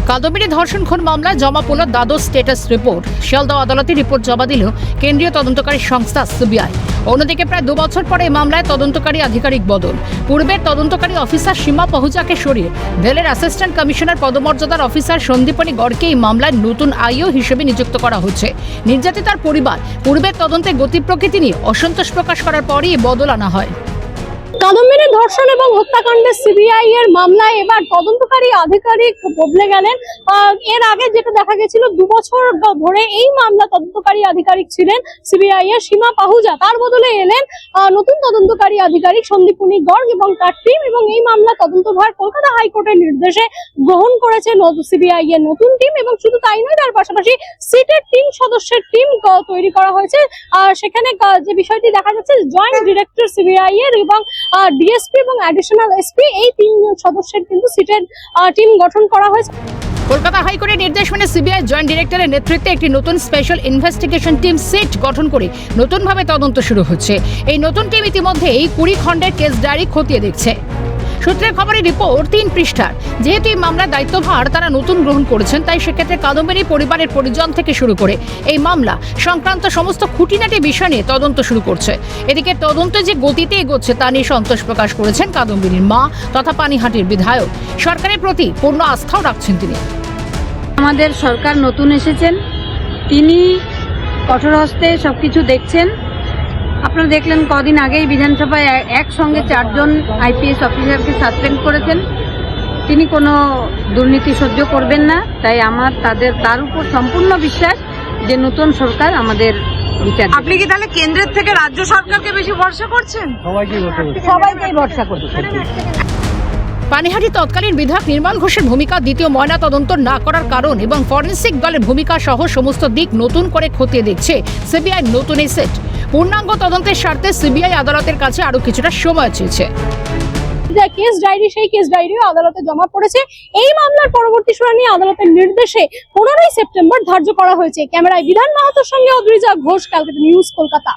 কাদম্বিনী ধর্ষণ খুন মামলায় জমা পড়ল দ্বাদশ স্ট্যাটাস রিপোর্ট। শিয়ালদহ আদালতে রিপোর্ট জমা দিল কেন্দ্রীয় তদন্তকারী সংস্থা সিবিআই। অন্যদিকে প্রায় 2 বছর পরে এই মামলায় তদন্তকারী আধিকারিক বদল। পূর্বের তদন্তকারী অফিসার সীমা পাহুজাকে সরিয়ে ভেলের অ্যাসিস্ট্যান্ট কমিশনার পদমর্যাদার অফিসার সন্দীপনী গড়কে এই মামলায় নতুন আইও হিসেবে নিযুক্ত করা হচ্ছে। নির্যাতিতার পরিবার পূর্বের তদন্তে গতি প্রকৃতি নিয়ে অসন্তোষ প্রকাশ করার পরই এই বদল আনা হয়। কাদম্বিনী ধর্ষণ এবং হত্যাকাণ্ডে সিবিআই এর মামলায় এবার তদন্তকারী আধিকারিক বদলে গেলেন। এর আগে যেটা দেখা গেছিল 2 বছর ধরে এই মামলা তদন্তকারী আধিকারিক ছিলেন সিবিআই এর সীমা পাহুজা, তার বদলে এলেন নতুন তদন্তকারী আধিকারিক সন্দীপনী গর্গ এবং তার টিম। এবং এই মামলা তদন্তভার কলকাতা হাইকোর্টের নির্দেশে গ্রহণ করেছে সিবিআই এর নতুন টিম। এবং শুধু তাই নয়, তার পাশাপাশি সিটের 3 সদস্যের টিম তৈরি করা হয়েছে। সেখানে যে বিষয়টি দেখা যাচ্ছে, জয়েন্ট ডিরেক্টর সিবিআই এর এবং ডিএসপি এবং অ্যাডিশনাল এসপি, এই 3 সদস্যের কিন্তু সিটের টিম গঠন করা হয়েছে। কলকাতা হাইকোর্টের নির্দেশ মেনে সিবিআই জয়েন্ট ডিরেক্টরের নেতৃত্বে একটি নতুন স্পেশাল ইনভেস্টিগেশন টিম সিট গঠন করে নতুনভাবে তদন্ত শুরু হচ্ছে। এই নতুন টিম ইতিমধ্যেই 20 খণ্ডের কেস ডায়েরি খতিয়ে দেখছে। সূত্রের খবরের রিপোর্ট 3 পৃষ্ঠার। যেহেতু এই মামলার দায়িত্বভার তারা নতুন গ্রহণ করেছেন, তাই সেক্ষেত্রে কাদম্বিনী পরিবারের পরিজন থেকে শুরু করে এই মামলা সংক্রান্ত সমস্ত খুঁটিনাটি বিষয় নিয়ে তদন্ত শুরু করছে। এদিকে তদন্ত যে গতিতে এগোচ্ছে তা নিয়ে সন্তোষ প্রকাশ করেছেন কাদম্বিনীর মা তথা পানিহাটির বিধায়ক। সরকারের প্রতি পূর্ণ আস্থাও রাখছেন তিনি। আমাদের সরকার নতুন এসেছেন, তিনি কঠোর হস্তে সবকিছু দেখছেন। আপনারা দেখলেন কদিন আগেই বিধানসভায় একসঙ্গে 4 জন আইপিএস অফিসারকে সাসপেন্ড করেছেন। তিনি কোনো দুর্নীতি সহ্য করবেন না, তাই আমার তার উপর সম্পূর্ণ বিশ্বাস যে নতুন সরকার আমাদের বিচার। আপনি কি তাহলে কেন্দ্রের থেকে রাজ্য সরকারকে বেশি ভরসা করছেন? সবাইকেই ভরসা করছি। পানিহাটি তৎকালীন বিধায়ক নির্মল ঘোষের ভূমিকা দ্বিতীয় ময়না তদন্ত না করার কারণ এবং ফরেনসিক দলের ভূমিকা সহ সমস্ত দিক নতুন করে খতিয়ে দেখছে সিবিআই নতুন এই সেট। পূর্ণাঙ্গ তদন্তের স্বার্থে সিবিআই আদালতের কাছে আরো কিছুটা সময় চেয়েছে। কেস ডায়েরি, সেই কেস ডায়েরিও আদালতে জমা পড়েছে। এই মামলার পরবর্তী শুনানি আদালতের নির্দেশে 15ই সেপ্টেম্বর ধার্য করা হয়েছে। ক্যামেরায় বিধান মাহাতোর সঙ্গে অদ্রিজা ঘোষ, ক্যালকাটা নিউজ, কলকাতা।